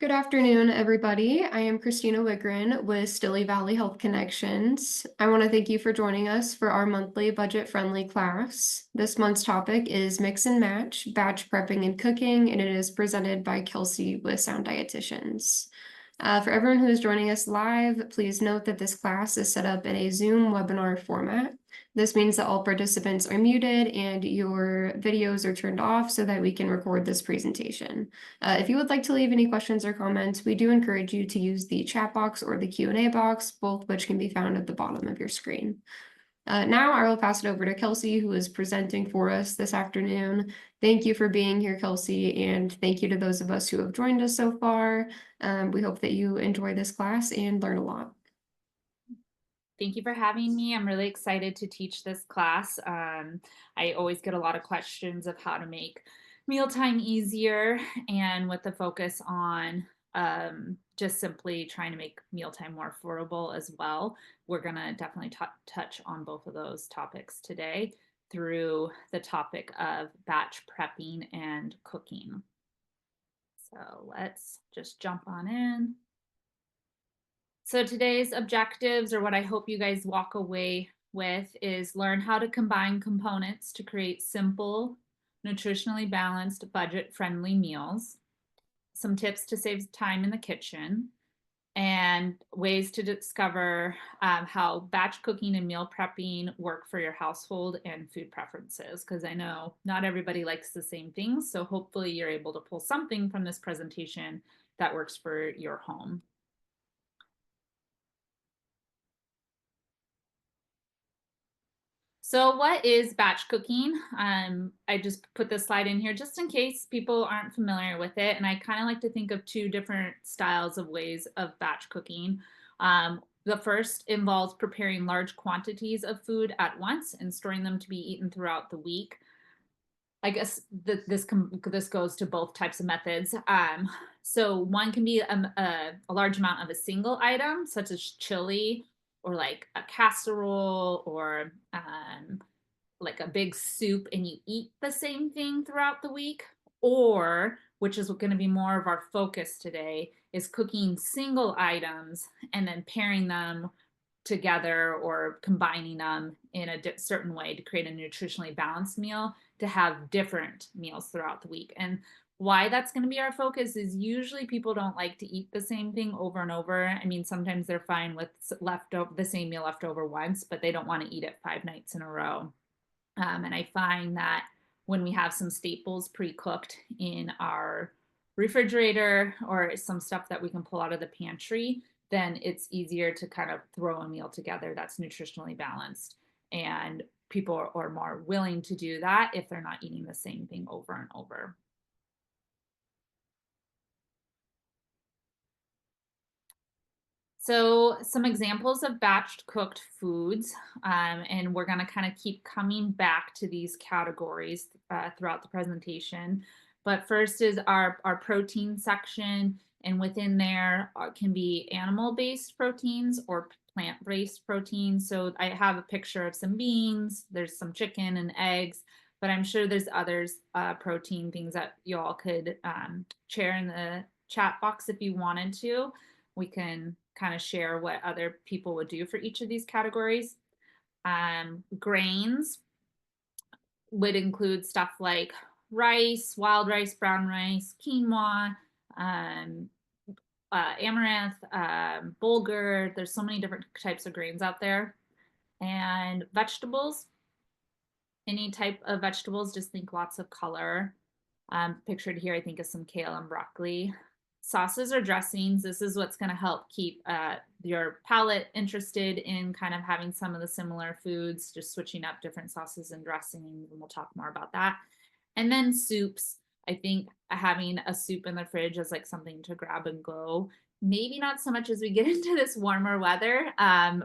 Good afternoon, everybody. I am Christina Wigren with Stilly Valley Health Connections. I want to thank you for joining us for our monthly budget-friendly class. This month's topic is Mix and Match, Batch Prepping and Cooking, and it is presented by Kelsey with Sound Dietitians. For everyone who is joining us live, please note that this class is set up in a Zoom webinar format. This means that all participants are muted and your videos are turned off so that we can record this presentation. If you would like to leave any questions or comments, we do encourage you to use the chat box or the Q&A box, both which can be found at the bottom of your screen. Now I will pass it over to Kelsey, who is presenting for us this afternoon. Thank you for being here, Kelsey, and thank you to those of us who have joined us so far. We hope that you enjoy this class and learn a lot. Thank you for having me. I'm really excited to teach this class. I always get a lot of questions of how to make mealtime easier, and with the focus on just simply trying to make mealtime more affordable as well. We're going to definitely touch on both of those topics today through the topic of batch prepping and cooking. So let's just jump on in. So today's objectives, or what I hope you guys walk away with, is learn how to combine components to create simple, nutritionally balanced, budget-friendly meals, some tips to save time in the kitchen, and ways to discover how batch cooking and meal prepping work for your household and food preferences, because I know not everybody likes the same things. So hopefully you're able to pull something from this presentation that works for your home. So what is batch cooking? I just put this slide in here just in case people aren't familiar with it. And I kind of like to think of two different styles of ways of batch cooking. The first involves preparing large quantities of food at once and storing them to be eaten throughout the week. I guess this goes to both types of methods. So one can be a large amount of a single item, such as chili or like a casserole or like a big soup, and you eat the same thing throughout the week. Or, which is going to be more of our focus today, is cooking single items and then pairing them together or combining them in a certain way to create a nutritionally balanced meal to have different meals throughout the week. And why that's going to be our focus is usually people don't like to eat the same thing over and over. I mean, sometimes they're fine with the same meal left over once, but they don't want to eat it 5 nights in a row. And I find that when we have some staples pre-cooked in our refrigerator or some stuff that we can pull out of the pantry, then it's easier to kind of throw a meal together that's nutritionally balanced. And people are more willing to do that if they're not eating the same thing over and over. So some examples of batch cooked foods, and we're going to kind of keep coming back to these categories throughout the presentation. But first is our protein section, and within there can be animal-based proteins or plant-based proteins. So I have a picture of some beans, there's some chicken and eggs, but I'm sure there's others protein things that you all could share in the chat box if you wanted to. We can kind of share what other people would do for each of these categories. Grains would include stuff like rice, wild rice, brown rice, quinoa, amaranth, bulgur. There's so many different types of grains out there. And vegetables, any type of vegetables, just think lots of color. Pictured here, I think, is some kale and broccoli. Sauces or dressings, this is what's going to help keep your palate interested in kind of having some of the similar foods, just switching up different sauces and dressings, and we'll talk more about that. And then soups, I think having a soup in the fridge is like something to grab and go. Maybe not so much as we get into this warmer weather,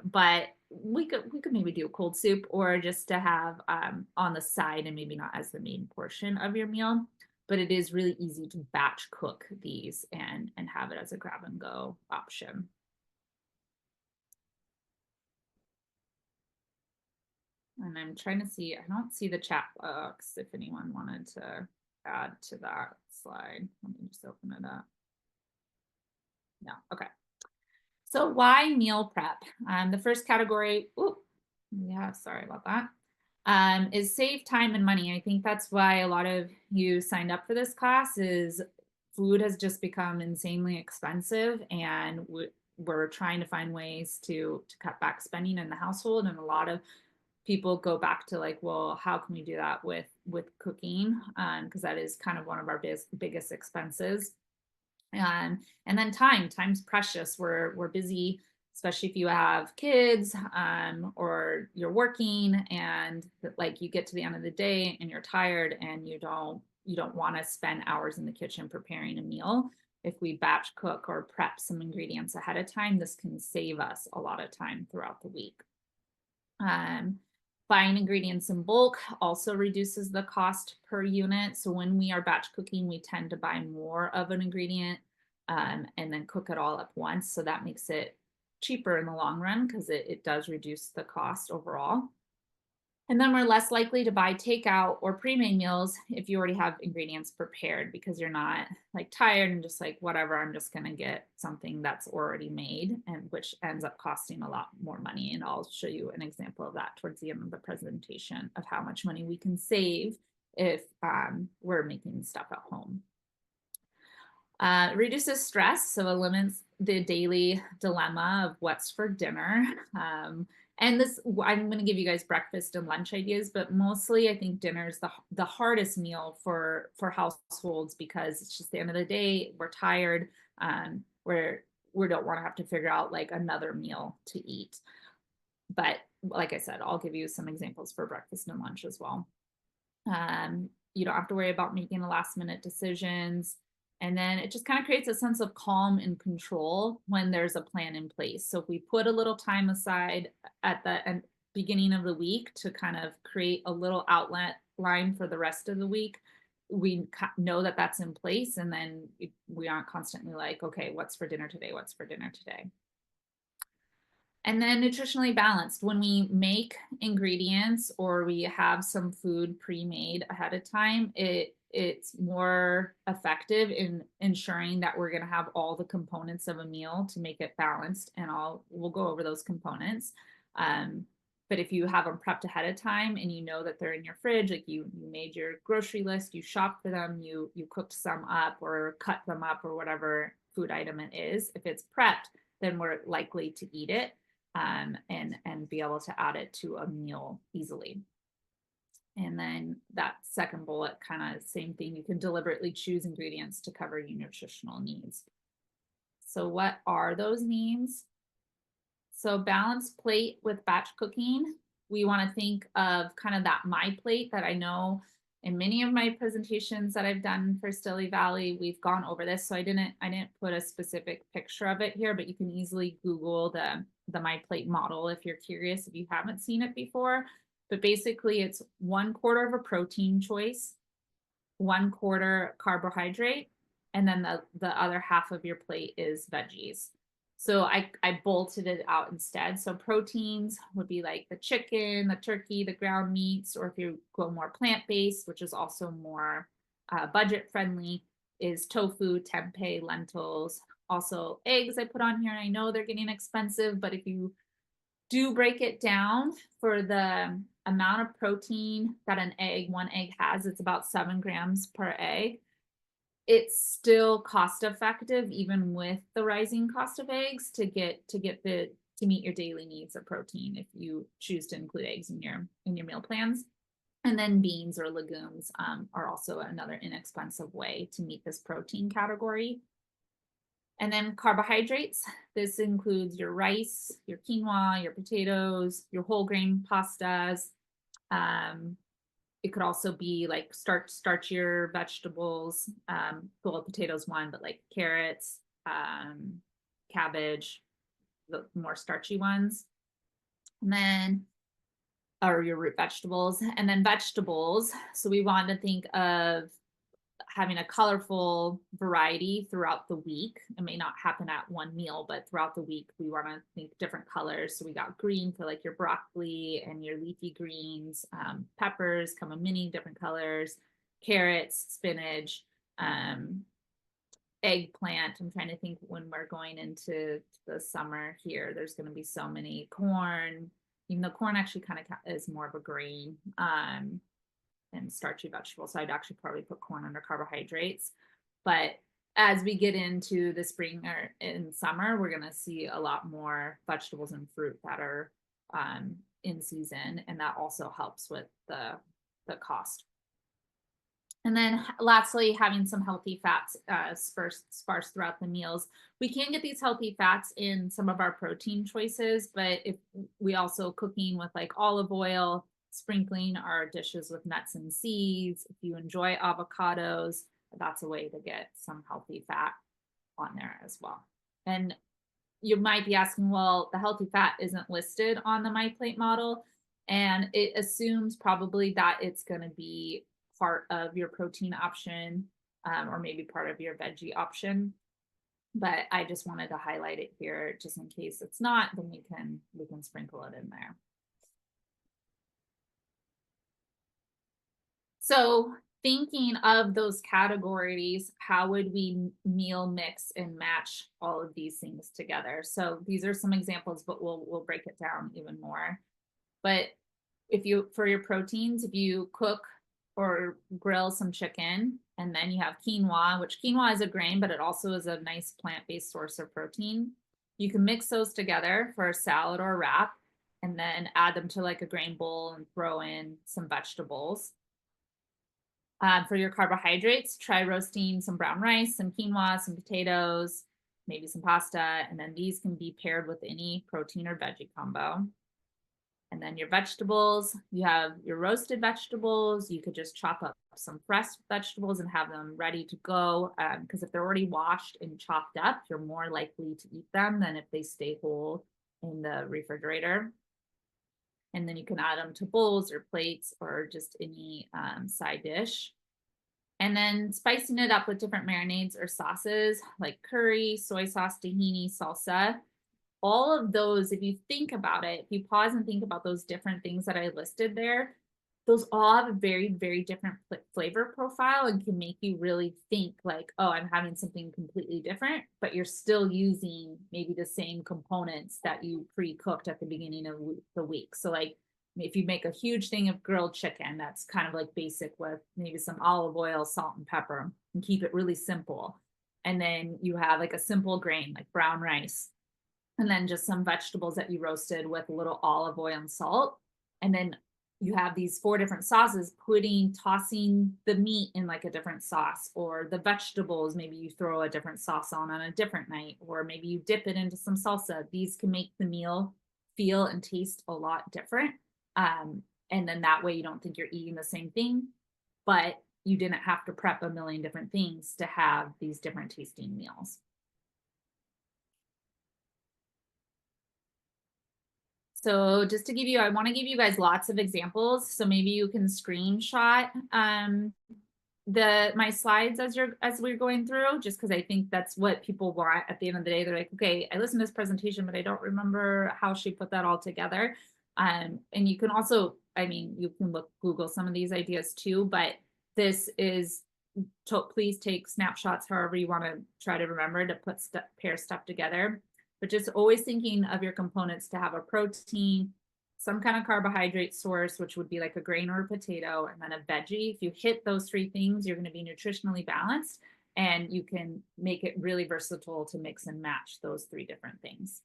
but we could maybe do a cold soup, or just to have on the side and maybe not as the main portion of your meal. But it is really easy to batch cook these and have it as a grab and go option. And I'm trying to see, I don't see the chat box if anyone wanted to add to that slide. Let me just open it up. No. Okay. So why meal prep? The first category, yeah, sorry about that, is save time and money. I think that's why a lot of you signed up for this class is food has just become insanely expensive, and we're trying to find ways to cut back spending in the household. And a lot of people go back to like, well, how can we do that with cooking? Because that is kind of one of our biggest expenses. And then time's precious. We're busy, especially if you have kids, or you're working, and like you get to the end of the day and you're tired and you don't want to spend hours in the kitchen preparing a meal. If we batch cook or prep some ingredients ahead of time, this can save us a lot of time throughout the week. Um, Buying ingredients in bulk also reduces the cost per unit. So when we are batch cooking, we tend to buy more of an ingredient, and then cook it all at once. So that makes it cheaper in the long run because it does reduce the cost overall. And then we're less likely to buy takeout or pre-made meals if you already have ingredients prepared, because you're not like tired and just like, whatever, I'm just going to get something that's already made, and which ends up costing a lot more money. And I'll show you an example of that towards the end of the presentation of how much money we can save if we're making stuff at home. Reduces stress, so eliminates the daily dilemma of what's for dinner. And this, I'm going to give you guys breakfast and lunch ideas, but mostly I think dinner is the hardest meal for households, because it's just the end of the day. We're tired. We don't want to have to figure out like another meal to eat. But like I said, I'll give you some examples for breakfast and lunch as well. You don't have to worry about making the last minute decisions. And then it just kind of creates a sense of calm and control when there's a plan in place. So if we put a little time aside at the beginning of the week to kind of create a little outlet line for the rest of the week, we know that that's in place. And then we aren't constantly like, okay, what's for dinner today? What's for dinner today? And then nutritionally balanced. When we make ingredients or we have some food pre-made ahead of time, it's more effective in ensuring that we're going to have all the components of a meal to make it balanced. And we'll go over those components. But if you have them prepped ahead of time and you know that they're in your fridge, like you made your grocery list, you shopped for them, you cooked some up or cut them up or whatever food item it is, if it's prepped, then we're likely to eat it. And be able to add it to a meal easily. And then that second bullet, kind of same thing. You can deliberately choose ingredients to cover your nutritional needs. So what are those needs? So balanced plate with batch cooking. We want to think of kind of that my plate that I know in many of my presentations that I've done for Stilly Valley, we've gone over this. So I didn't put a specific picture of it here, but you can easily Google the my plate model if you're curious, if you haven't seen it before. But basically it's 1/4 of a protein choice, 1/4 carbohydrate, and then the other half of your plate is veggies. So I bolted it out instead. So proteins would be like the chicken, the turkey, the ground meats, or if you go more plant-based, which is also more budget friendly, is tofu, tempeh, lentils. Also eggs I put on here, and I know they're getting expensive, but if you do break it down for the amount of protein that one egg has, it's about 7 grams per egg. It's still cost effective, even with the rising cost of eggs, to meet your daily needs of protein if you choose to include eggs in your meal plans. And then beans or legumes are also another inexpensive way to meet this protein category. And then carbohydrates, this includes your rice, your quinoa, your potatoes, your whole grain pastas. It could also be like starchier vegetables. Well, potatoes one, but like carrots, cabbage, the more starchy ones. And then, or your root vegetables. And then vegetables. So we want to think of having a colorful variety throughout the week. It may not happen at one meal, but throughout the week, we want to think different colors. So we got green for like your broccoli and your leafy greens, peppers come in many different colors, carrots, spinach, eggplant. I'm trying to think when we're going into the summer here, there's going to be so many corn, even though corn actually kind of is more of a grain and starchy vegetable. So I'd actually probably put corn under carbohydrates. But as we get into the spring or in summer, we're going to see a lot more vegetables and fruit that are in season, and that also helps with the cost. And then lastly, having some healthy fats sparse throughout the meals. We can get these healthy fats in some of our protein choices, but if we also cooking with like olive oil, sprinkling our dishes with nuts and seeds, if you enjoy avocados, that's a way to get some healthy fat on there as well. And you might be asking, well, the healthy fat isn't listed on the My Plate model, and it assumes probably that it's going to be part of your protein option, or maybe part of your veggie option. But I just wanted to highlight it here just in case it's not, then we can sprinkle it in there. So thinking of those categories, how would we meal mix and match all of these things together? So these are some examples, but we'll break it down even more. But if you, for your proteins, if you cook or grill some chicken, and then you have quinoa, which quinoa is a grain, but it also is a nice plant-based source of protein. You can mix those together for a salad or a wrap, and then add them to like a grain bowl and throw in some vegetables. For your carbohydrates, try roasting some brown rice, some quinoa, some potatoes, maybe some pasta, and then these can be paired with any protein or veggie combo. And then your vegetables, you have your roasted vegetables. You could just chop up some fresh vegetables and have them ready to go. Because if they're already washed and chopped up, you're more likely to eat them than if they stay whole in the refrigerator. And then you can add them to bowls or plates or just any side dish. And then spicing it up with different marinades or sauces like curry, soy sauce, tahini, salsa. All of those, if you think about it, if you pause and think about those different things that I listed there, those all have a very, very different flavor profile and can make you really think like, oh, I'm having something completely different, but you're still using maybe the same components that you pre-cooked at the beginning of the week. So like if you make a huge thing of grilled chicken, that's kind of like basic with maybe some olive oil, salt, and pepper, and keep it really simple. And then you have like a simple grain like brown rice, and then just some vegetables that you roasted with a little olive oil and salt. And then you have these 4 different sauces, tossing the meat in like a different sauce, or the vegetables, maybe you throw a different sauce on a different night, or maybe you dip it into some salsa. These can make the meal feel and taste a lot different. And then that way you don't think you're eating the same thing, but you didn't have to prep a million different things to have these different tasting meals. So just to give you, I want to give you guys lots of examples. So maybe you can screenshot my slides as we're going through, just because I think that's what people want at the end of the day. They're like, okay, I listened to this presentation, but I don't remember how she put that all together. And you can also, I mean, you can Google some of these ideas too, but this is, please take snapshots however you want to try to remember to pair stuff together. But just always thinking of your components to have a protein, some kind of carbohydrate source, which would be like a grain or a potato, and then a veggie. If you hit those 3 things, you're going to be nutritionally balanced, and you can make it really versatile to mix and match those 3 different things.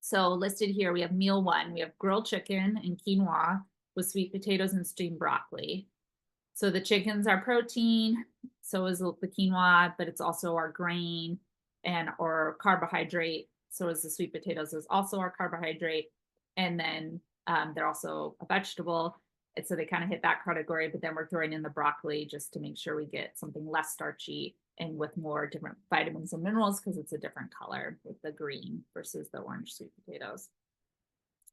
So listed here, we have meal 1. We have grilled chicken and quinoa with sweet potatoes and steamed broccoli. So the chicken's our protein, so is the quinoa, but it's also our grain and or carbohydrate. So is the sweet potatoes is also our carbohydrate. And then they're also a vegetable. And so they kind of hit that category, but then we're throwing in the broccoli just to make sure we get something less starchy and with more different vitamins and minerals, because it's a different color with the green versus the orange sweet potatoes.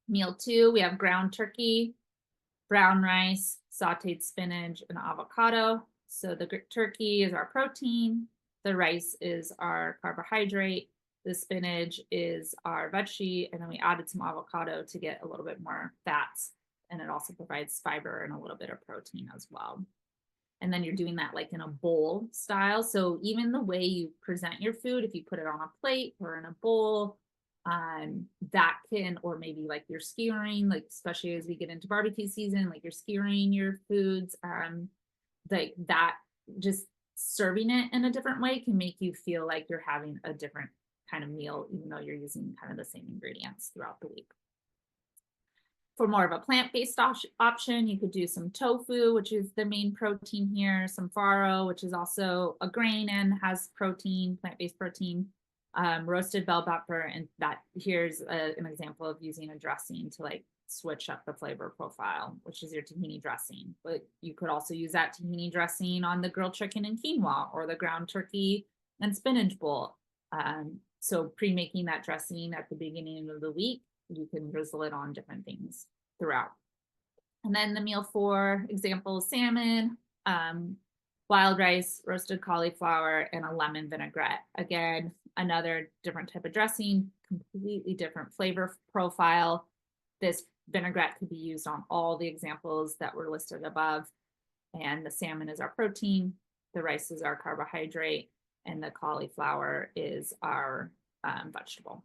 Meal 2, we have ground turkey, brown rice, sauteed spinach, and avocado. So the turkey is our protein, the rice is our carbohydrate, the spinach is our veggie, and then we added some avocado to get a little bit more fats, and it also provides fiber and a little bit of protein as well. And then you're doing that like in a bowl style. So even the way you present your food, if you put it on a plate or in a bowl, that can, or maybe like you're skewering, like especially as we get into barbecue season, like you're skewering your foods, like that, just serving it in a different way can make you feel like you're having a different kind of meal, even though you're using kind of the same ingredients throughout the week. For more of a plant-based option, you could do some tofu, which is the main protein here, some farro, which is also a grain and has protein, plant-based protein, roasted bell pepper, and that here's an example of using a dressing to like switch up the flavor profile, which is your tahini dressing. But you could also use that tahini dressing on the grilled chicken and quinoa or the ground turkey and spinach bowl. So pre-making that dressing at the beginning of the week, you can drizzle it on different things throughout. And then the meal for example, salmon, wild rice, roasted cauliflower, and a lemon vinaigrette. Again, another different type of dressing, completely different flavor profile. This vinaigrette could be used on all the examples that were listed above. And the salmon is our protein, the rice is our carbohydrate, and the cauliflower is our vegetable.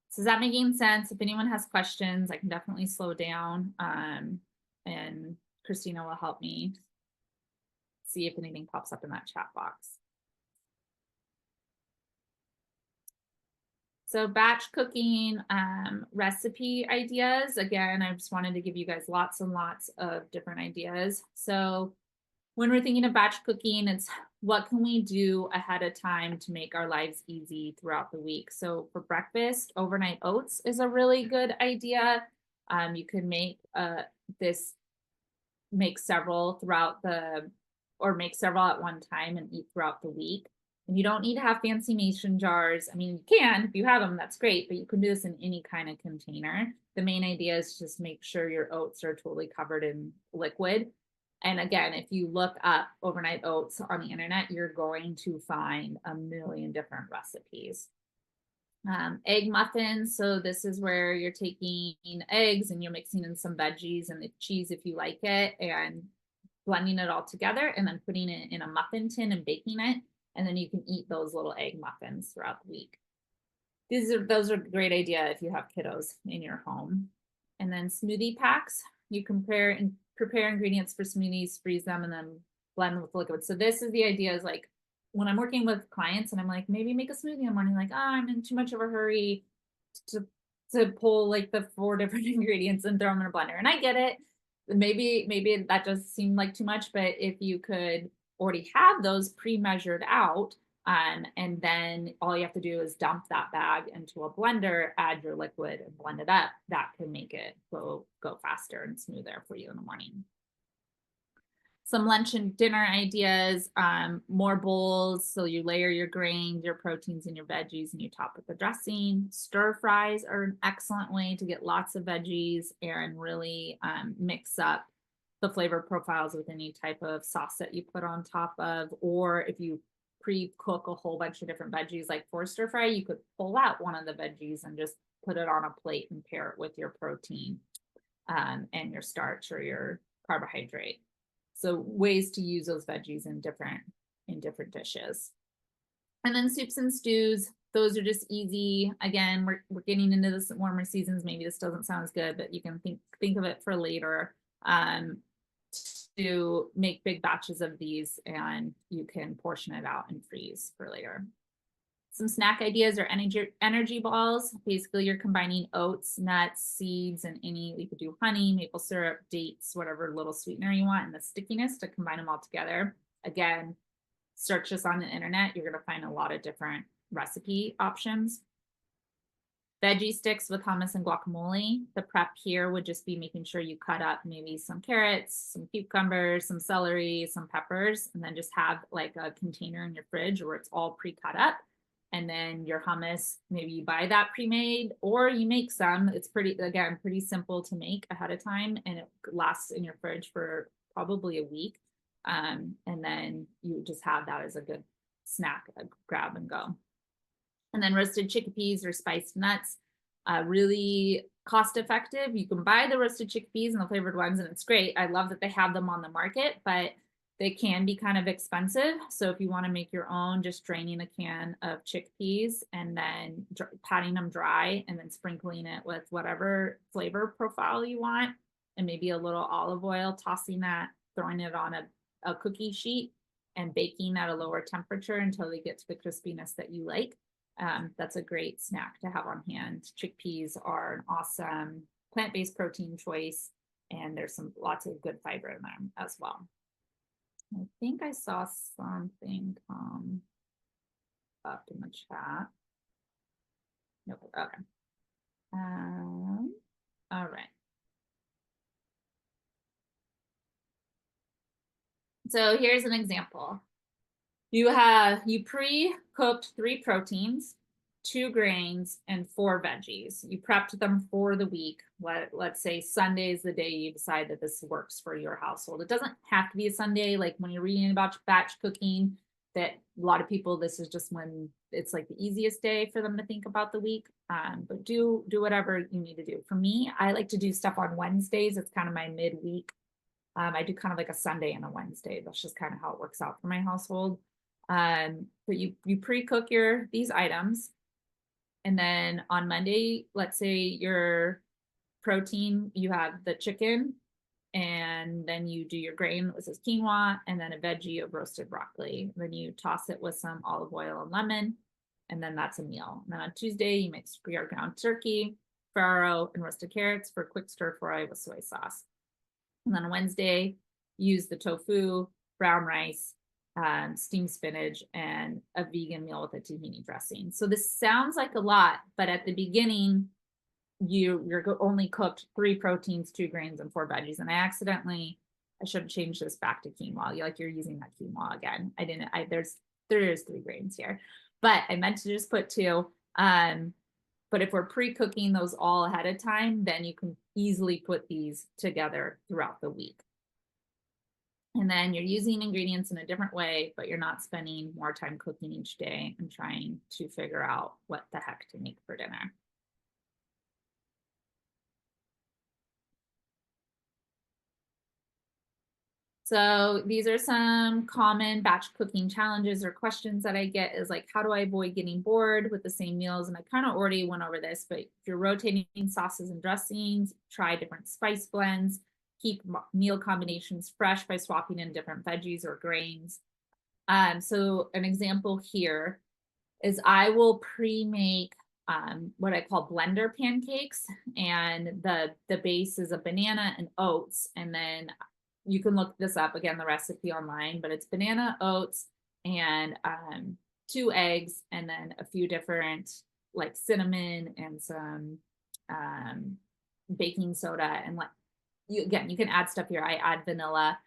So is that making sense? If anyone has questions, I can definitely slow down, and Christina will help me see if anything pops up in that chat box. So batch cooking recipe ideas. Again, I just wanted to give you guys lots and lots of different ideas. So when we're thinking of batch cooking, it's what can we do ahead of time to make our lives easy throughout the week? So for breakfast, overnight oats is a really good idea. You could make make several throughout make several at one time and eat throughout the week. And you don't need to have fancy mason jars. I mean, you can, if you have them, that's great, but you can do this in any kind of container. The main idea is just make sure your oats are totally covered in liquid. And again, if you look up overnight oats on the internet, you're going to find a million different recipes. Egg muffins. So this is where you're taking eggs and you're mixing in some veggies and the cheese if you like it, and blending it all together and then putting it in a muffin tin and baking it. And then you can eat those little egg muffins throughout the week. Those are a great idea if you have kiddos in your home. And then smoothie packs. You can prepare ingredients for smoothies, freeze them, and then blend with liquid. So this is the idea, is like when I'm working with clients and I'm like, maybe make a smoothie in the morning, like, oh, I'm in too much of a hurry to pull like the 4 different ingredients and throw them in a blender. And I get it. Maybe that does seem like too much, but if you could already have those pre-measured out, and then all you have to do is dump that bag into a blender, add your liquid and blend it up, that can make it go faster and smoother for you in the morning. Some lunch and dinner ideas, more bowls. So you layer your grains, your proteins, and your veggies, and you top with the dressing. Stir fries are an excellent way to get lots of veggies and really mix up the flavor profiles with any type of sauce that you put on top of. Or if you pre-cook a whole bunch of different veggies, like for stir fry, you could pull out one of the veggies and just put it on a plate and pair it with your protein and your starch or your carbohydrate. So ways to use those veggies in different dishes. And then soups and stews, those are just easy. Again, we're getting into this warmer seasons. Maybe this doesn't sound as good, but you can think of it for later. To make big batches of these, and you can portion it out and freeze for later. Some snack ideas are energy balls. Basically, you're combining oats, nuts, seeds, and you could do honey, maple syrup, dates, whatever little sweetener you want, and the stickiness to combine them all together. Again, search this on the internet. You're going to find a lot of different recipe options. Veggie sticks with hummus and guacamole. The prep here would just be making sure you cut up maybe some carrots, some cucumbers, some celery, some peppers, and then just have like a container in your fridge where it's all pre-cut up. And then your hummus, maybe you buy that pre-made or you make some. It's pretty simple to make ahead of time, and it lasts in your fridge for probably a week. And then you just have that as a good snack, grab and go. And then roasted chickpeas or spiced nuts. Really cost effective. You can buy the roasted chickpeas and the flavored ones, and it's great. I love that they have them on the market, but they can be kind of expensive. So if you want to make your own, just draining a can of chickpeas and then patting them dry and then sprinkling it with whatever flavor profile you want, and maybe a little olive oil, tossing that, throwing it on a cookie sheet and baking at a lower temperature until they get to the crispiness that you like. That's a great snack to have on hand. Chickpeas are an awesome plant-based protein choice, and there's lots of good fiber in them as well. I think I saw something come up in the chat. Nope. Okay. All right. So here's an example. You pre-cooked 3 proteins, 2 grains, and 4 veggies. You prepped them for the week. Let's say Sunday is the day you decide that this works for your household. It doesn't have to be a Sunday. Like when you're reading about batch cooking, that a lot of people, this is just when it's like the easiest day for them to think about the week. But do whatever you need to do. For me, I like to do stuff on Wednesdays. It's kind of my midweek. I do kind of like a Sunday and a Wednesday. That's just kind of how it works out for my household. But you pre-cook these items, and then on Monday, let's say your protein, you have the chicken, and then you do your grain, this is quinoa, and then a veggie of roasted broccoli. Then you toss it with some olive oil and lemon, and then that's a meal. And then on Tuesday, you mix your ground turkey, farro, and roasted carrots for a quick stir fry with soy sauce. And then on Wednesday, use the tofu, brown rice, steamed spinach, and a vegan meal with a tahini dressing. So this sounds like a lot, but at the beginning, you're only cooked 3 proteins, 2 grains, and 4 veggies. And I should have changed this back to quinoa. You're using that quinoa again. There's 3 grains here, but I meant to just put 2. But if we're pre-cooking those all ahead of time, then you can easily put these together throughout the week. And then you're using ingredients in a different way, but you're not spending more time cooking each day and trying to figure out what the heck to make for dinner. So these are some common batch cooking challenges or questions that I get, is like, how do I avoid getting bored with the same meals? And I kind of already went over this, but if you're rotating sauces and dressings, try different spice blends, keep meal combinations fresh by swapping in different veggies or grains. So an example here is I will pre-make what I call blender pancakes, and the base is a banana and oats, and then you can look this up again, the recipe online, but it's banana, oats, and 2 eggs, and then a few different like cinnamon and some baking soda, and you can add stuff here. I add vanilla,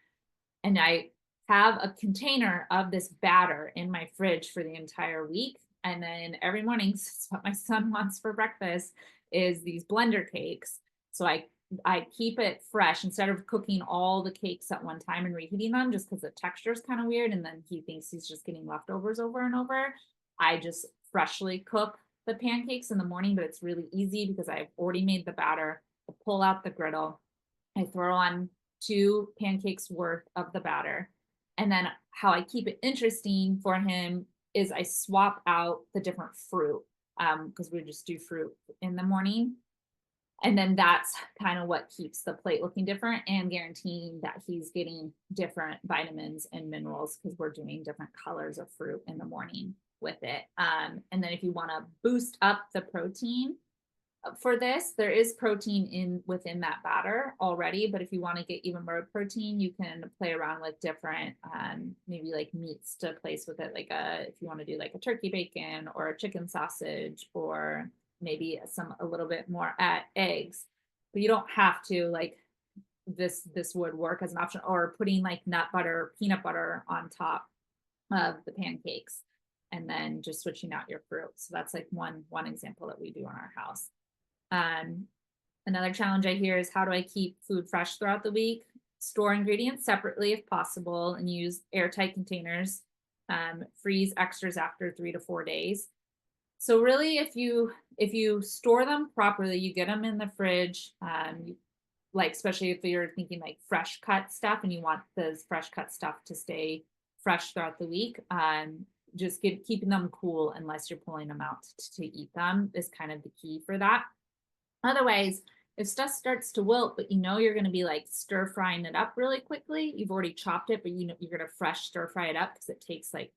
and I have a container of this batter in my fridge for the entire week. And then every morning, what my son wants for breakfast is these blender cakes. So I keep it fresh instead of cooking all the cakes at one time and reheating them, just because the texture is kind of weird. And then he thinks he's just getting leftovers over and over. I just freshly cook the pancakes in the morning, but it's really easy because I've already made the batter. I pull out the griddle, I throw on 2 pancakes worth of the batter. And then how I keep it interesting for him is I swap out the different fruit, because we just do fruit in the morning. And then that's kind of what keeps the plate looking different and guaranteeing that he's getting different vitamins and minerals, because we're doing different colors of fruit in the morning with it. And then if you want to boost up the protein for this, there is protein within that batter already, but if you want to get even more protein, you can play around with different maybe like meats to place with it, like if you want to do like a turkey bacon or a chicken sausage, or maybe a little bit more eggs. But you don't have to. Like this would work as an option, or putting like nut butter, peanut butter on top of the pancakes, and then just switching out your fruit. So that's like one example that we do in our house. Another challenge I hear is, how do I keep food fresh throughout the week? Store ingredients separately if possible, and use airtight containers. Freeze extras after 3 to 4 days. So really, if you store them properly, you get them in the fridge. Like especially if you're thinking like fresh cut stuff, and you want those fresh cut stuff to stay fresh throughout the week. Just keeping them cool unless you're pulling them out to eat them is kind of the key for that. Otherwise, if stuff starts to wilt, but you know you're going to be like stir frying it up really quickly, you've already chopped it, but you know you're going to fresh stir fry it up because it takes like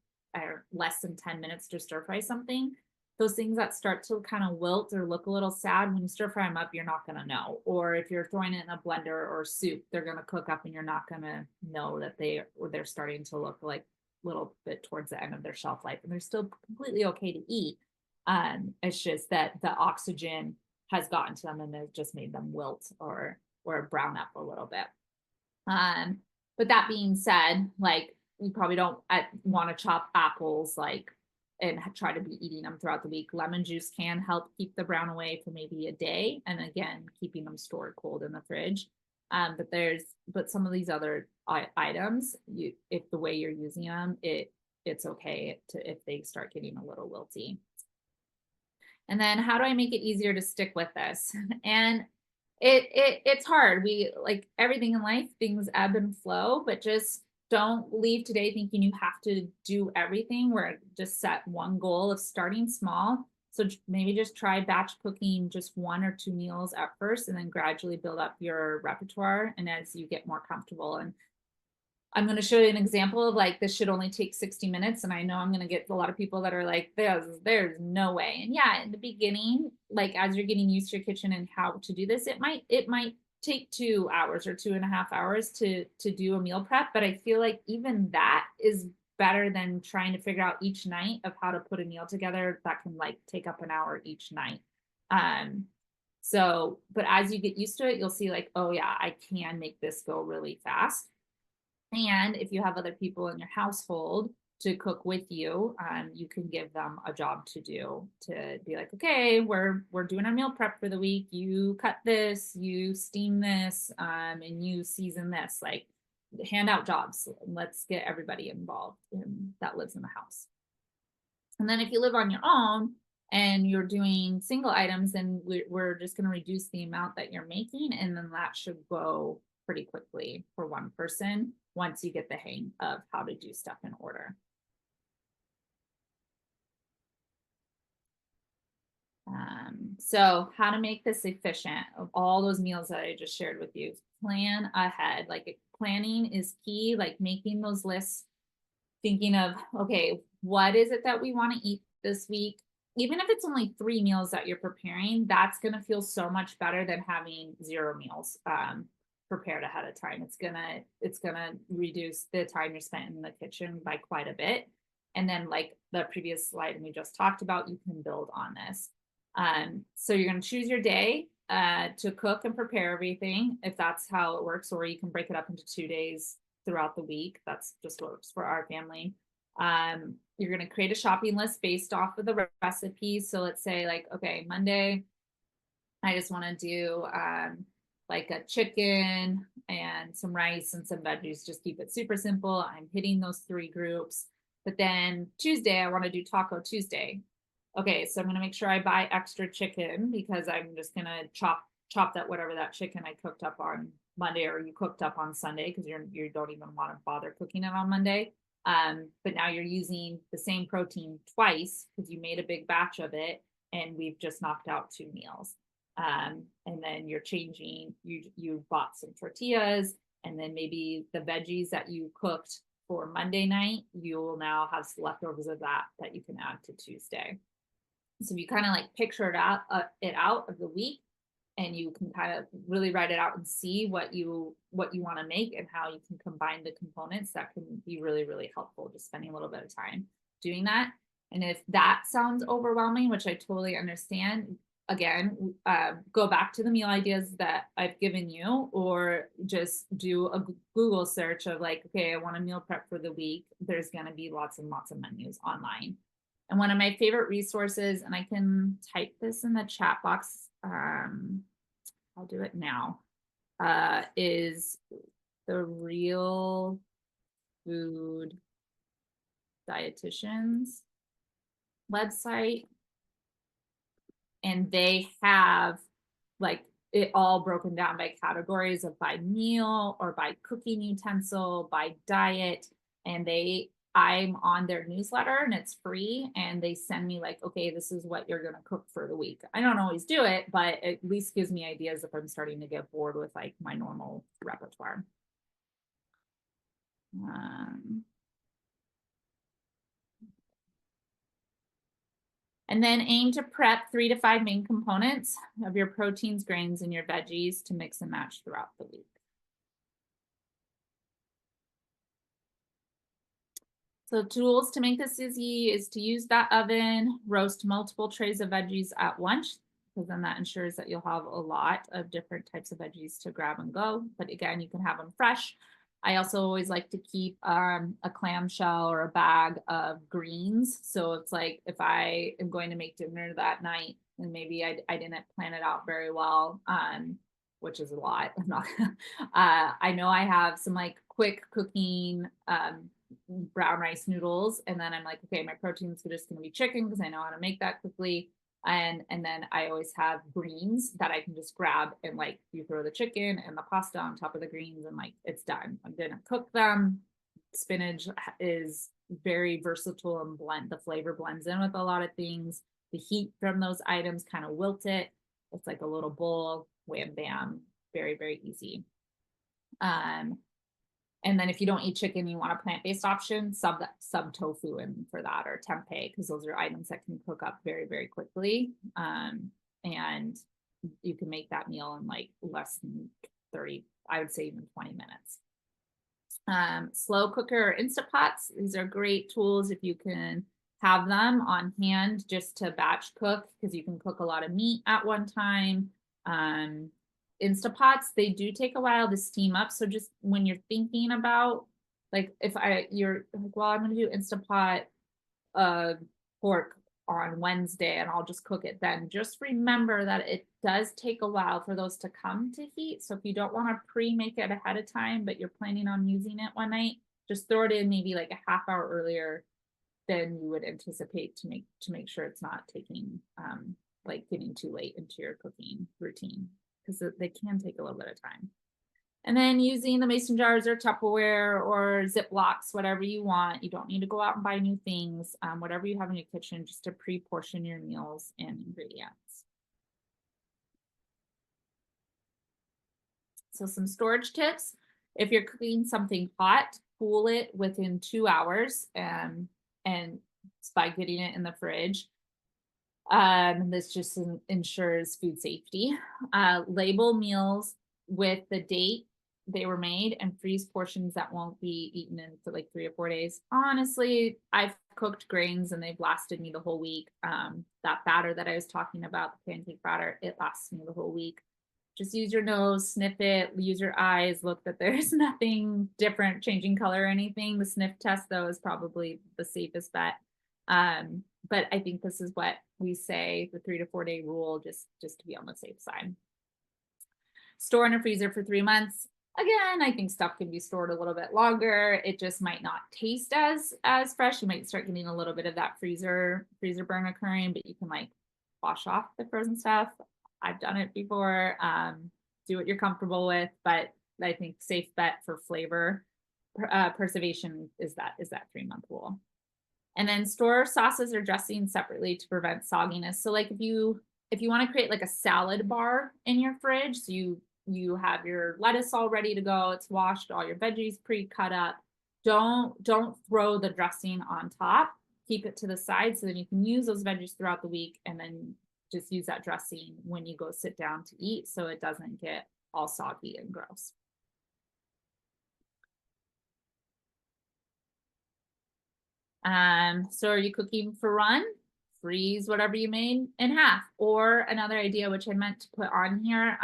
less than 10 minutes to stir fry something. Those things that start to kind of wilt or look a little sad, when you stir fry them up, you're not going to know. Or if you're throwing it in a blender or soup, they're going to cook up and you're not going to know that they're starting to look like a little bit towards the end of their shelf life, and they're still completely okay to eat. It's just that the oxygen has gotten to them and has just made them wilt or brown up a little bit. Um, but that being said, like you probably don't want to chop apples like and try to be eating them throughout the week. Lemon juice can help keep the brown away for maybe a day, and again, keeping them stored cold in the fridge. But some of these other items, if the way you're using them, it's okay if they start getting a little wilty. And then how do I make it easier to stick with this? And it's hard. We like everything in life, things ebb and flow, but just don't leave today thinking you have to do everything. Where just set one goal of starting small. So maybe just try batch cooking just 1 or 2 meals at first, and then gradually build up your repertoire. And as you get more comfortable, and I'm going to show you an example of like this should only take 60 minutes. And I know I'm going to get a lot of people that are like, there's no way. And yeah, in the beginning, like as you're getting used to your kitchen and how to do this, it might take 2 hours or 2.5 hours to do a meal prep. But I feel like even that is better than trying to figure out each night of how to put a meal together that can like take up an hour each night. But as you get used to it, you'll see like, oh yeah, I can make this go really fast. And if you have other people in your household to cook with you, you can give them a job to do, to be like, okay, we're doing our meal prep for the week. You cut this, you steam this, and you season this. Like hand out jobs. Let's get everybody involved that lives in the house. And then if you live on your own and you're doing single items, then we're just going to reduce the amount that you're making, and then that should go pretty quickly for one person once you get the hang of how to do stuff in order. So how to make this efficient of all those meals that I just shared with you. Plan ahead. Like planning is key, like making those lists, thinking of, okay, what is it that we want to eat this week? Even if it's only 3 meals that you're preparing, that's going to feel so much better than having 0 meals prepared ahead of time. It's gonna reduce the time you're spent in the kitchen by quite a bit. And then like the previous slide we just talked about, you can build on this. So you're going to choose your day to cook and prepare everything, if that's how it works, or you can break it up into 2 days throughout the week. That's just works for our family. You're going to create a shopping list based off of the recipes. So let's say like, okay, Monday, I just want to do like a chicken and some rice and some veggies. Just keep it super simple. I'm hitting those 3 groups. But then Tuesday, I want to do Taco Tuesday. Okay, so I'm going to make sure I buy extra chicken, because I'm just going to chop that, whatever that chicken I cooked up on Monday or you cooked up on Sunday, because you don't even want to bother cooking it on Monday. But now you're using the same protein twice because you made a big batch of it, and we've just knocked out 2 meals. And then you're changing, you bought some tortillas, and then maybe the veggies that you cooked for Monday night, you will now have leftovers of that you can add to Tuesday. So you kind of like picture it out of the week, and you can kind of really write it out and see what you want to make and how you can combine the components. That can be really, really helpful, just spending a little bit of time doing that. And if that sounds overwhelming, which I totally understand, again, go back to the meal ideas that I've given you, or just do a Google search of like, okay, I want a meal prep for the week. There's going to be lots and lots of menus online. And one of my favorite resources, and I can type this in the chat box, I'll do it now, is the Real Food Dietitians website. and they have like it all broken down by categories of by meal or by cooking utensil, by diet. And I'm on their newsletter and it's free. And they send me like, okay, this is what you're going to cook for the week. I don't always do it, but at least gives me ideas if I'm starting to get bored with like my normal repertoire. And then aim to prep 3 to 5 main components of your proteins, grains, and your veggies to mix and match throughout the week. So tools to make this easy is to use that oven, roast multiple trays of veggies at once, because then that ensures that you'll have a lot of different types of veggies to grab and go. But again, you can have them fresh. I also always like to keep a clamshell or a bag of greens. So it's like if I am going to make dinner that night and maybe I didn't plan it out very well, which is a lot. I'm not. I know I have some like quick cooking brown rice noodles, and then I'm like, okay, my protein's just going to be chicken because I know how to make that quickly. And then I always have greens that I can just grab, and like you throw the chicken and the pasta on top of the greens and like it's done. I'm gonna cook them. Spinach is very versatile and the flavor blends in with a lot of things. The heat from those items kind of wilt it. It's like a little bowl, wham bam, very, very easy. And then if you don't eat chicken, you want a plant-based option, sub tofu in for that, or tempeh, because those are items that can cook up very, very quickly. And you can make that meal in like less than 30, I would say even 20 minutes. Slow cooker or Instapots, these are great tools if you can have them on hand just to batch cook, because you can cook a lot of meat at one time. Instapots, they do take a while to steam up. So just when you're thinking about like you're like, well, I'm going to do Instapot pork on Wednesday and I'll just cook it then. Just remember that it does take a while for those to come to heat. So if you don't want to pre-make it ahead of time, but you're planning on using it one night, just throw it in maybe like a half hour earlier than you would anticipate to make sure it's not taking like getting too late into your cooking routine, because they can take a little bit of time. And then using the mason jars or Tupperware or Ziplocs, whatever you want. You don't need to go out and buy new things. Whatever you have in your kitchen, just to pre-portion your meals and ingredients. So some storage tips. If you're cooking something hot, cool it within 2 hours, and by getting it in the fridge. This just ensures food safety. Label meals with the date they were made and freeze portions that won't be eaten in for like 3 or 4 days. Honestly, I've cooked grains and they've lasted me the whole week. That batter that I was talking about, the pancake batter, it lasts me the whole week. Just use your nose, sniff it, use your eyes, look that there's nothing different, changing color or anything. The sniff test, though, is probably the safest bet. But I think this is what we say, the 3 to 4 day rule, just to be on the safe side. Store in a freezer for 3 months. Again, I think stuff can be stored a little bit longer. It just might not taste as fresh. You might start getting a little bit of that freezer burn occurring, but you can like wash off the frozen stuff. I've done it before. Do what you're comfortable with, but I think safe bet for flavor preservation is that 3-month rule. And then store sauces or dressings separately to prevent sogginess. So like if you want to create like a salad bar in your fridge, so you have your lettuce all ready to go, it's washed, all your veggies pre-cut up. Don't throw the dressing on top. Keep it to the side so that you can use those veggies throughout the week, and then just use that dressing when you go sit down to eat so it doesn't get all soggy and gross. So are you cooking for run? Freeze whatever you made in half. Or another idea, which I meant to put on here,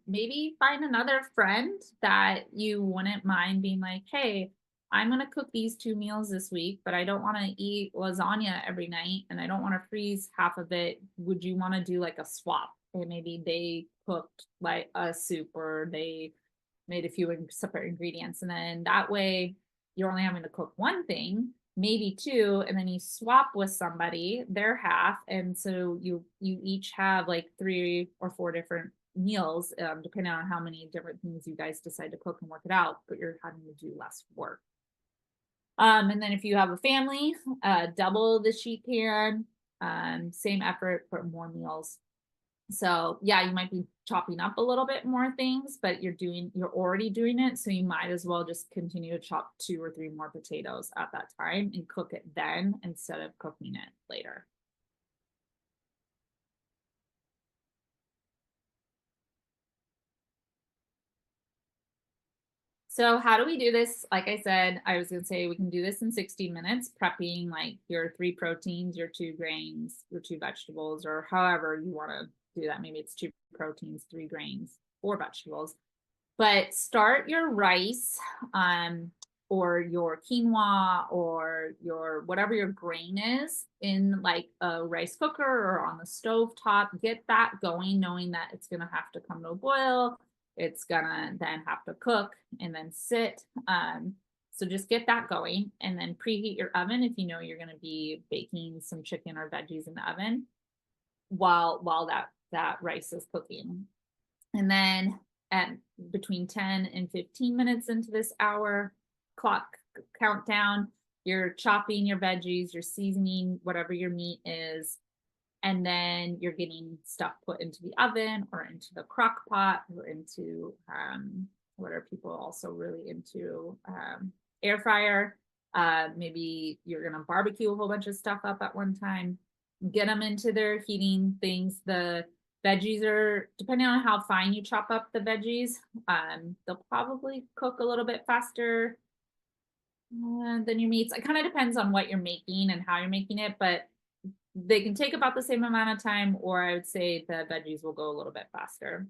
maybe find another friend that you wouldn't mind being like, hey, I'm going to cook these 2 meals this week, but I don't want to eat lasagna every night and I don't want to freeze half of it. Would you want to do like a swap? And maybe they cooked like a soup, or they made a few separate ingredients. And then that way you're only having to cook one thing, maybe two, and then you swap with somebody their half, and so you each have like 3 or 4 different meals, depending on how many different things you guys decide to cook and work it out, but you're having to do less work. And then if you have a family, double the sheet pan, same effort, but more meals. So yeah, you might be chopping up a little bit more things, but you're already doing it. So you might as well just continue to chop 2 or 3 more potatoes at that time and cook it then instead of cooking it later. So how do we do this? Like I said, I was gonna say we can do this in 60 minutes, prepping like your 3 proteins, your 2 grains, your 2 vegetables, or however you want to do that. Maybe it's 2 proteins, 3 grains, 4 vegetables. But start your rice, or your quinoa or your whatever your grain is in like a rice cooker or on the stove top. Get that going, knowing that it's gonna have to come to a boil. It's gonna then have to cook and then sit. So just get that going and then preheat your oven if you know you're gonna be baking some chicken or veggies in the oven while that rice is cooking. And then at between 10 and 15 minutes into this hour clock countdown, you're chopping your veggies, you're seasoning whatever your meat is, and then you're getting stuff put into the oven or into the crock pot or into what are people also really into, air fryer. Maybe you're gonna barbecue a whole bunch of stuff up at one time. Get them into their heating things. The veggies are, depending on how fine you chop up the veggies, they'll probably cook a little bit faster than your meats. It kind of depends on what you're making and how you're making it, but they can take about the same amount of time, or I would say the veggies will go a little bit faster.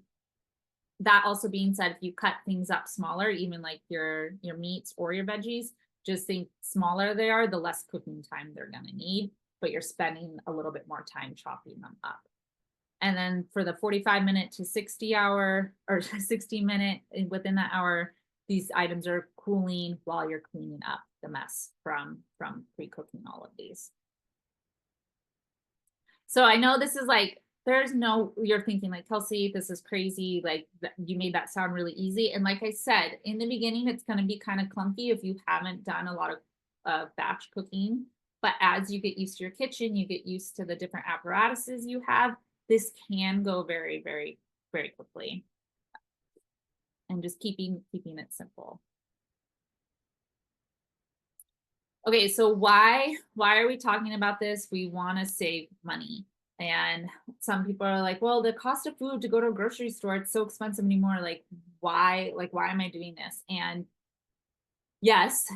That also being said, if you cut things up smaller, even like your meats or your veggies, just think smaller they are, the less cooking time they're going to need, but you're spending a little bit more time chopping them up. And then for the 45-minute to 60-hour or 60-minute within that hour, these items are cooling while you're cleaning up the mess from pre-cooking all of these. So I know this is like, you're thinking like, Kelsey, this is crazy. Like you made that sound really easy. And like I said, in the beginning, it's going to be kind of clunky if you haven't done a lot of batch cooking. But as you get used to your kitchen, you get used to the different apparatuses you have, this can go very, very, very quickly. And just keeping it simple. Okay, so why are we talking about this? We want to save money. And some people are like, well, the cost of food to go to a grocery store, it's so expensive anymore. Like, why am I doing this? And yes,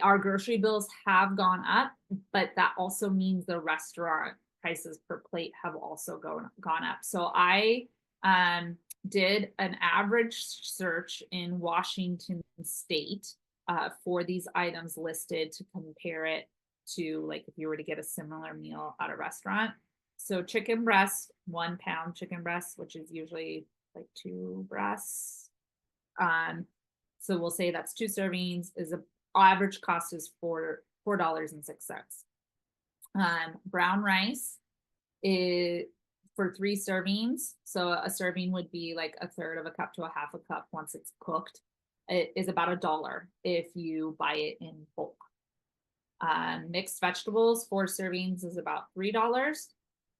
our grocery bills have gone up, but that also means the restaurant prices per plate have also gone up. So I did an average search in Washington State for these items listed to compare it to like if you were to get a similar meal at a restaurant. So chicken breast, 1 pound chicken breast, which is usually like 2 breasts. So we'll say that's 2 servings. Is a average cost is $4.06. Brown rice is for 3 servings. So a serving would be like 1/3 of a cup to a 1/2 a cup once it's cooked. It is about $1 if you buy it in bulk. Mixed vegetables, 4 servings is about $3.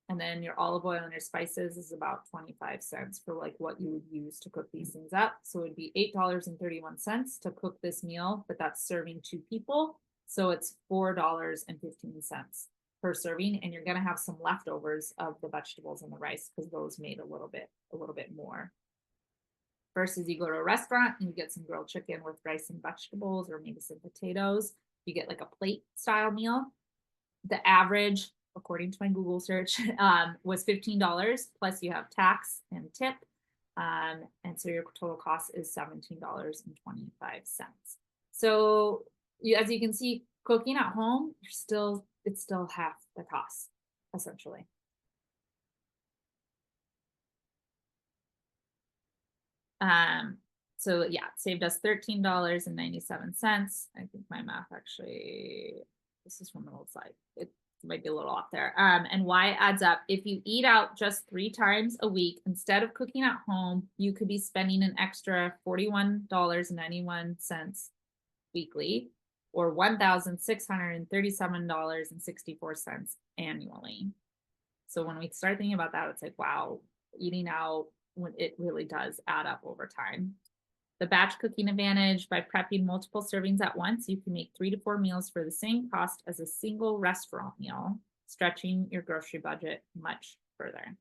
And then your olive oil and your spices is about 25 cents for like what you would use to cook these things up. So it would be $8.31 to cook this meal, but that's serving 2 people. So it's $4.15 per serving. And you're going to have some leftovers of the vegetables and the rice because those made a little bit more. Versus you go to a restaurant and you get some grilled chicken with rice and vegetables or maybe some potatoes. You get like a plate style meal. The average, according to my Google search, was $15 plus you have tax and tip. And so your total cost is $17.25. So as you can see, cooking at home, it's still half the cost, essentially. So yeah, it saved us $13.97. I think my math actually, this is from an old slide. It might be a little off there. And why it adds up. If you eat out just 3 times a week instead of cooking at home, you could be spending an extra $41.91 weekly, or $1,637.64 annually. So when we start thinking about that, it's like, wow, eating out, when it really does add up over time. The batch cooking advantage: by prepping multiple servings at once, you can make 3 to 4 meals for the same cost as a single restaurant meal, stretching your grocery budget much further.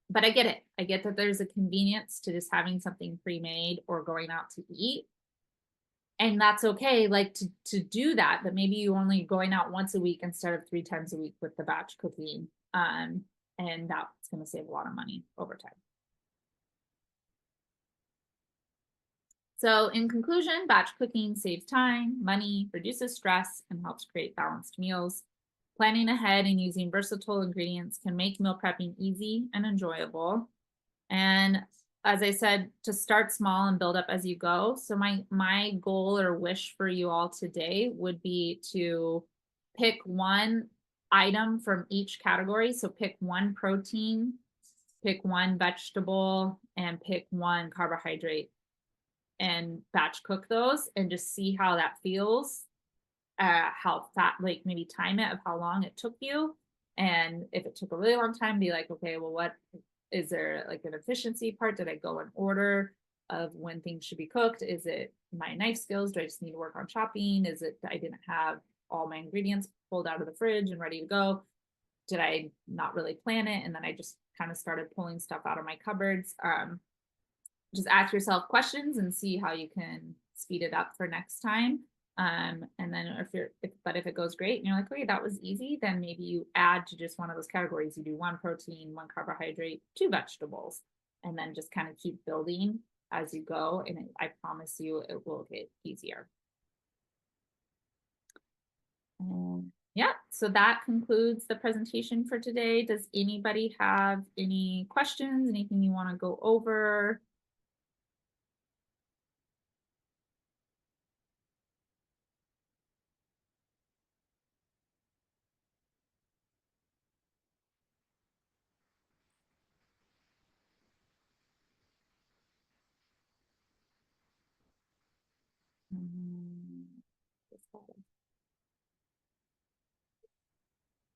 But I get it. I get that there's a convenience to just having something pre-made or going out to eat. And that's okay, like to do that, but maybe you only going out once a week instead of 3 times a week with the batch cooking. And that's going to save a lot of money over time. So in conclusion, batch cooking saves time, money, reduces stress, and helps create balanced meals. Planning ahead and using versatile ingredients can make meal prepping easy and enjoyable. And as I said, to start small and build up as you go. So my goal or wish for you all today would be to pick one item from each category. So pick one protein, pick one vegetable, and pick one carbohydrate, and batch cook those and just see how that feels. How fat, like maybe time it of how long it took you. And if it took a really long time, be like, okay, well, what is there, like an efficiency part? Did I go in order of when things should be cooked? Is it my knife skills? Do I just need to work on chopping? Is it I didn't have all my ingredients pulled out of the fridge and ready to go? Did I not really plan it? And then I just kind of started pulling stuff out of my cupboards. Just ask yourself questions and see how you can speed it up for next time. And then if it goes great and you're like, okay, that was easy, then maybe you add to just one of those categories. You do 1 protein, 1 carbohydrate, 2 vegetables, and then just kind of keep building as you go. And I promise you, it will get easier. Yeah, so that concludes the presentation for today. Does anybody have any questions, anything you want to go over?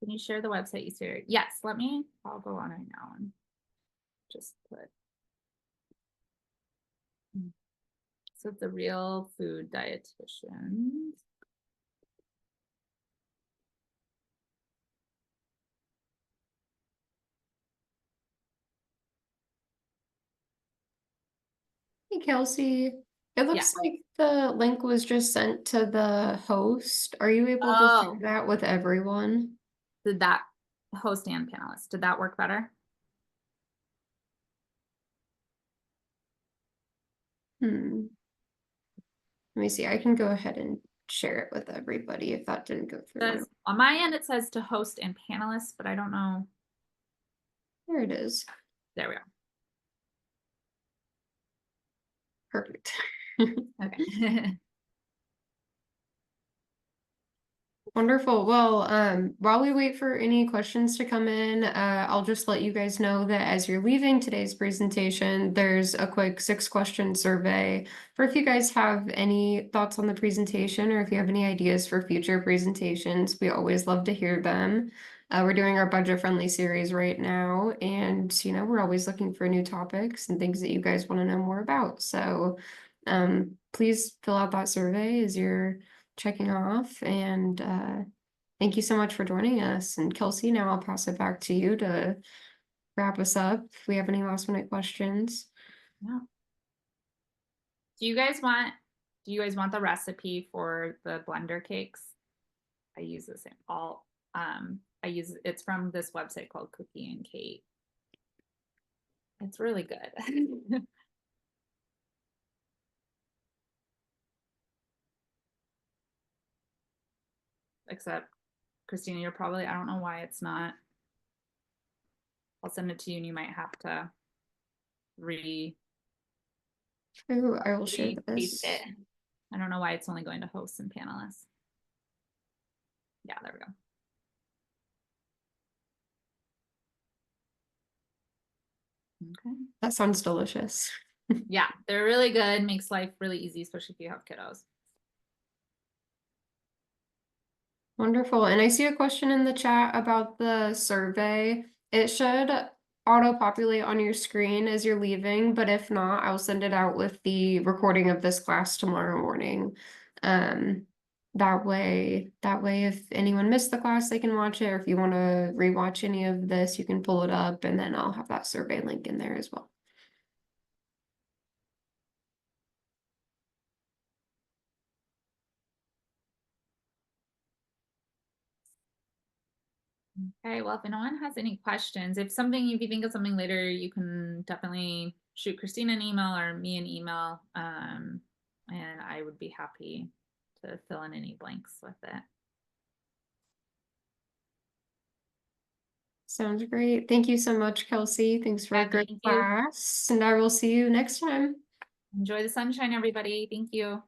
Can you share the website you shared? Yes, I'll go on right now and just put. So it's the Real Food Dietitian. Hey, Kelsey. It looks like the link was just sent to the host. Are you able to share that with everyone? Did that host and panelist, did that work better? Let me see. I can go ahead and share it with everybody if that didn't go through. On my end, it says to host and panelists, but I don't know. There it is. There we go. Perfect. Okay. Wonderful. Well, while we wait for any questions to come in, I'll just let you guys know that as you're leaving today's presentation, there's a quick 6-question survey for if you guys have any thoughts on the presentation or if you have any ideas for future presentations. We always love to hear them. We're doing our budget-friendly series right now, and we're always looking for new topics and things that you guys want to know more about. So please fill out that survey as you're checking off, and thank you so much for joining us. And Kelsey, now I'll pass it back to you to wrap us up if we have any last minute questions. Yeah. Do you guys want the recipe for the blender cakes? I use the same it's from this website called Cookie and Kate. It's really good. Except, Christina, you're probably, I don't know why it's not. I'll send it to you and you might have to I will share this. I don't know why it's only going to hosts and panelists. Yeah, there we go. Okay. That sounds delicious. Yeah, they're really good. Makes life really easy, especially if you have kiddos. Wonderful. And I see a question in the chat about the survey. It should auto-populate on your screen as you're leaving, but if not, I'll send it out with the recording of this class tomorrow morning. That way, if anyone missed the class, they can watch it, or if you want to rewatch any of this, you can pull it up, and then I'll have that survey link in there as well. Okay, well, if anyone has any questions, if you think of something later, you can definitely shoot Christina an email or me an email. And I would be happy to fill in any blanks with it. Sounds great. Thank you so much, Kelsey. Thanks for a Yeah, great thank you. class, and I will see you next time. Enjoy the sunshine, everybody. Thank you.